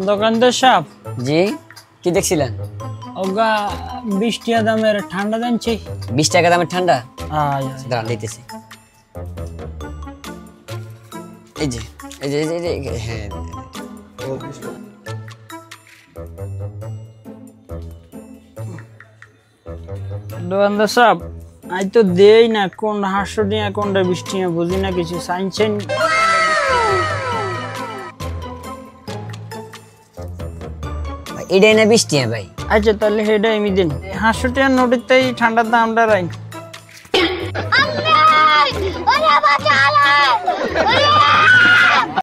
দোকানদার সাহেব। জি, কি দেখছিলেন? ওগা 20 টাকা দামের ঠান্ডা জানছি। 20 টাকা দামের ঠান্ডা? দাঁড়ান দিতেছি। এই যে এই যে এই যে হ্যাঁ, দোকানদার সাহেব আজ তো দেই না, কোন 800 টাকা কোনটা 20 টাকা বুঝি না কিছু। সাইনছেন এটাই না 20 টাকা ভাই? আচ্ছা তাহলে সেটা আমি দিন। 800 টাকার নোটের তাই ঠান্ডার দামটা রাই।